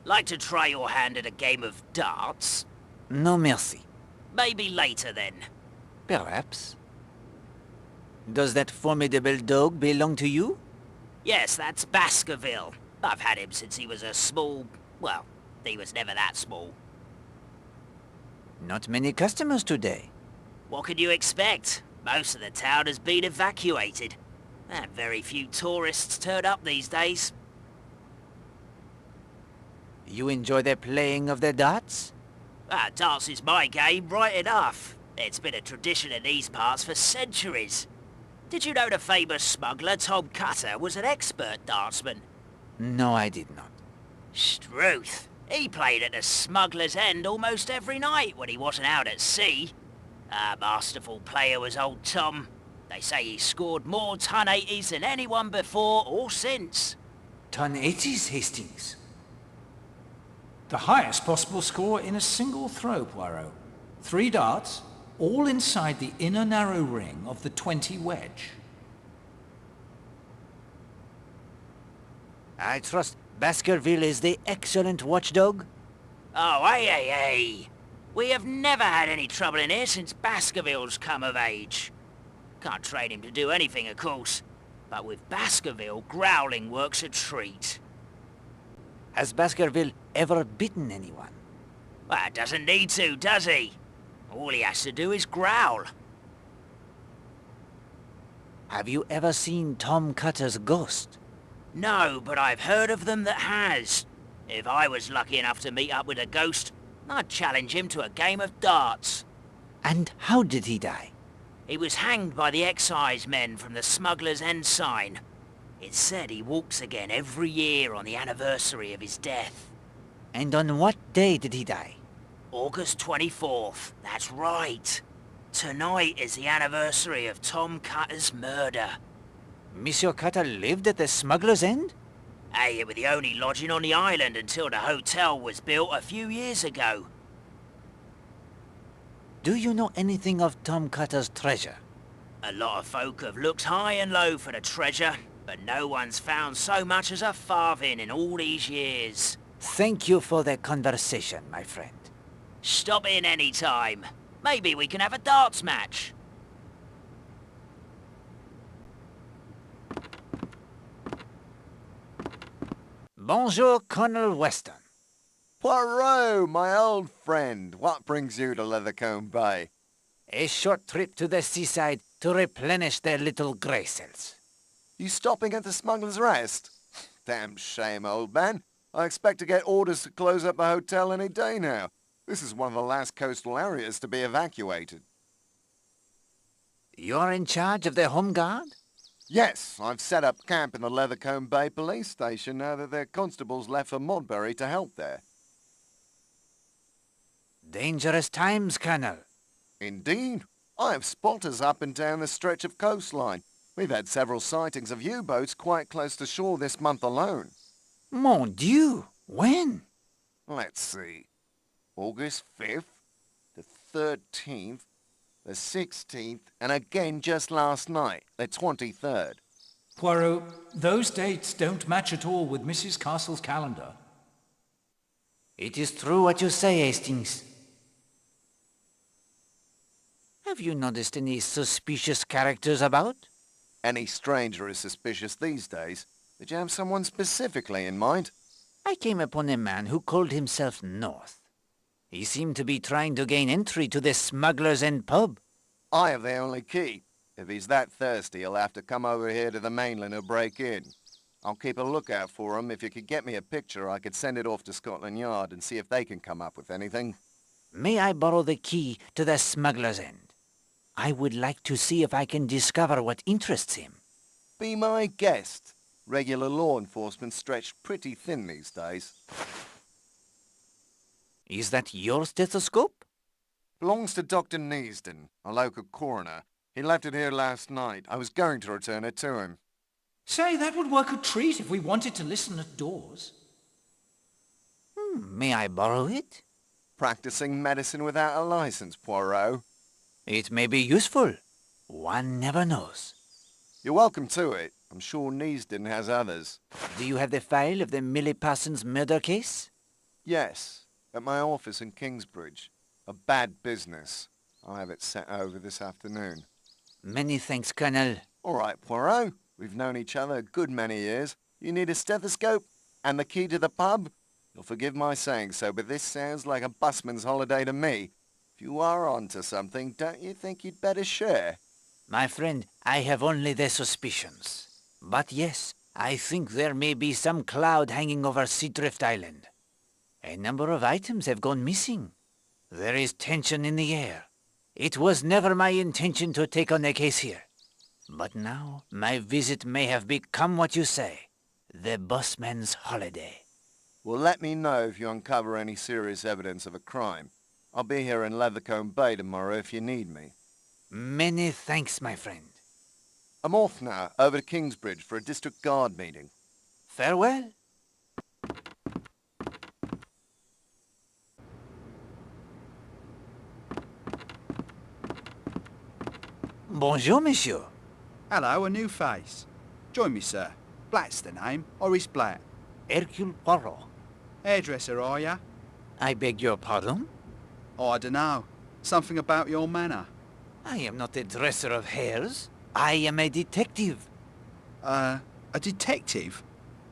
Like to try your hand at a game of darts? No merci. Maybe later then. Perhaps. Does that formidable dog belong to you? Yes, that's Baskerville. I've had him since he was a small... well, he was never that small. Not many customers today. What can you expect? Most of the town has been evacuated. And very few tourists turn up these days. You enjoy the playing of the darts? Darts is my game, right enough. It's been a tradition in these parts for centuries. Did you know the famous smuggler Tom Cutter was an expert dartsman? No, I did not. Struth. He played at the smuggler's end almost every night when he wasn't out at sea. A masterful player was old Tom. They say he scored more ton 80s than anyone before or since. Ton 80s, Hastings. The highest possible score in a single throw, Poirot. 3 darts, all inside the inner narrow ring of the 20 wedge. I trust Baskerville is the excellent watchdog? Oh, hey. We have never had any trouble in here since Baskerville's come of age. Can't train him to do anything, of course. But with Baskerville, growling works a treat. Has Baskerville ever bitten anyone? Well, doesn't need to, does he? All he has to do is growl. Have you ever seen Tom Cutter's ghost? No, but I've heard of them that has. If I was lucky enough to meet up with a ghost, I'd challenge him to a game of darts. And how did he die? He was hanged by the excise men from the Smuggler's End sign. It's said he walks again every year on the anniversary of his death. And on what day did he die? August 24th, that's right. Tonight is the anniversary of Tom Cutter's murder. Monsieur Cutter lived at the Smuggler's End? Hey, it was the only lodging on the island until the hotel was built a few years ago. Do you know anything of Tom Cutter's treasure? A lot of folk have looked high and low for the treasure, but no one's found so much as a farthing in all these years. Thank you for the conversation, my friend. Stop in any time. Maybe we can have a darts match. Bonjour, Colonel Weston. Poirot, my old friend, what brings you to Leathercombe Bay? A short trip to the seaside to replenish their little grey cells. You stopping at the Smuggler's Rest? Damn shame, old man. I expect to get orders to close up the hotel any day now. This is one of the last coastal areas to be evacuated. You're in charge of the Home Guard? Yes, I've set up camp in the Leathercombe Bay police station now that their constables left for Modbury to help there. Dangerous times, Colonel. Indeed. I have spotters up and down the stretch of coastline. We've had several sightings of U-boats quite close to shore this month alone. Mon Dieu! When? Let's see. August 5th, the 13th, the 16th, and again just last night, the 23rd. Poirot, those dates don't match at all with Mrs. Castle's calendar. It is true what you say, Hastings. Have you noticed any suspicious characters about? Any stranger is suspicious these days. Did you have someone specifically in mind? I came upon a man who called himself North. He seemed to be trying to gain entry to the Smuggler's End pub. I have the only key. If he's that thirsty, he'll have to come over here to the mainland or break in. I'll keep a lookout for him. If you could get me a picture, I could send it off to Scotland Yard and see if they can come up with anything. May I borrow the key to the Smuggler's End? I would like to see if I can discover what interests him. Be my guest. Regular law enforcement stretched pretty thin these days. Is that your stethoscope? Belongs to Dr. Neasden, a local coroner. He left it here last night. I was going to return it to him. Say, that would work a treat if we wanted to listen at doors. May I borrow it? Practicing medicine without a license, Poirot. It may be useful. One never knows. You're welcome to it. I'm sure Neasden has others. Do you have the file of the Millie Parsons murder case? Yes, at my office in Kingsbridge. A bad business. I'll have it sent over this afternoon. Many thanks, Colonel. All right, Poirot. We've known each other a good many years. You need a stethoscope and the key to the pub? You'll forgive my saying so, but this sounds like a busman's holiday to me. If you are onto something, don't you think you'd better share? My friend, I have only the suspicions. But yes, I think there may be some cloud hanging over Seadrift Island. A number of items have gone missing. There is tension in the air. It was never my intention to take on a case here. But now, my visit may have become what you say, the busman's holiday. Well, let me know if you uncover any serious evidence of a crime. I'll be here in Leathercombe Bay tomorrow if you need me. Many thanks, my friend. I'm off now, over to Kingsbridge for a district guard meeting. Farewell. Bonjour, monsieur. Hello, a new face. Join me, sir. Blatt's the name, Horace Blatt. Hercule Poirot. Hairdresser, are ya? I beg your pardon? Oh, I dunno. Something about your manner. I am not a dresser of hairs. I am a detective. A detective?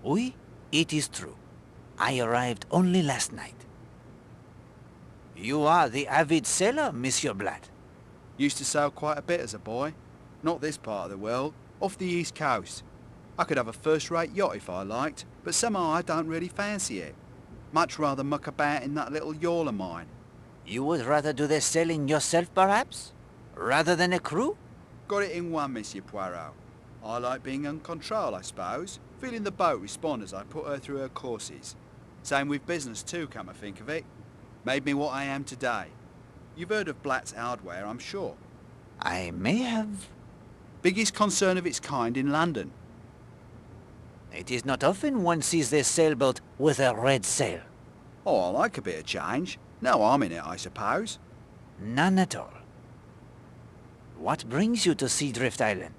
Oui, it is true. I arrived only last night. You are the avid sailor, Monsieur Blatt. Used to sail quite a bit as a boy. Not this part of the world, off the east coast. I could have a first-rate yacht if I liked, but somehow I don't really fancy it. Much rather muck about in that little yawl of mine. You would rather do the sailing yourself, perhaps? Rather than a crew? Got it in one, Monsieur Poirot. I like being in control, I suppose. Feeling the boat respond as I put her through her courses. Same with business too, come to think of it. Made me what I am today. You've heard of Blatt's Hardware, I'm sure. I may have. Biggest concern of its kind in London. It is not often one sees this sailboat with a red sail. Oh, I like a bit of change. No harm in it, I suppose. None at all. What brings you to Seadrift Island?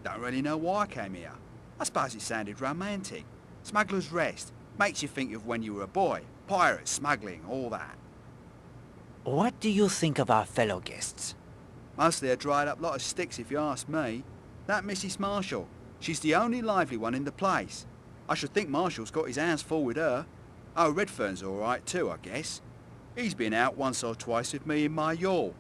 Don't really know why I came here. I suppose it sounded romantic. Smuggler's Rest. Makes you think of when you were a boy. Pirates, smuggling, all that. What do you think of our fellow guests? Mostly a dried up lot of sticks if you ask me. That Mrs. Marshall, she's the only lively one in the place. I should think Marshall's got his hands full with her. Oh, Redfern's all right too, I guess. He's been out once or twice with me in my yawl.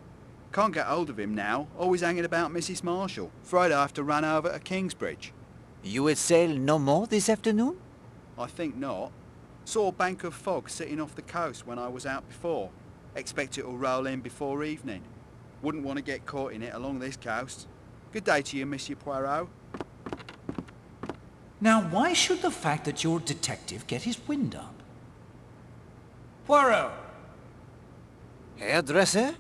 Can't get hold of him now, always hanging about Mrs. Marshall. Afraid I have to run over to Kingsbridge. You would sail no more this afternoon? I think not. Saw a bank of fog sitting off the coast when I was out before. Expect it'll roll in before evening. Wouldn't want to get caught in it along this coast. Good day to you, Monsieur Poirot. Now, why should the fact that you're a detective get his wind up? Poirot! Hairdresser?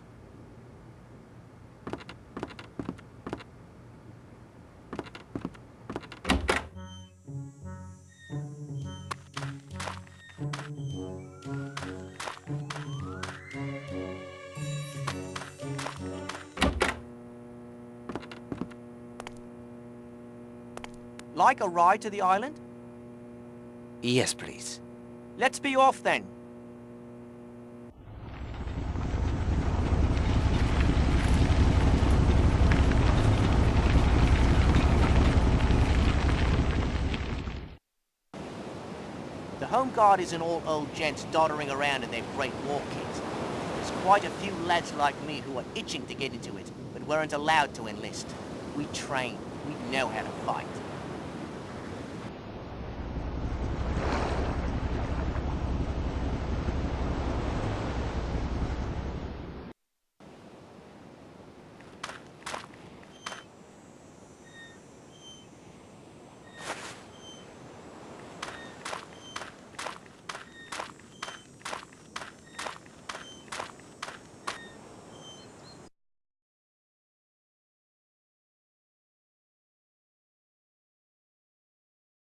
Like a ride to the island? Yes, please. Let's be off then. The Home Guard isn't all old gents doddering around in their great war kit. There's quite a few lads like me who are itching to get into it, but weren't allowed to enlist. We train. We know how to fight.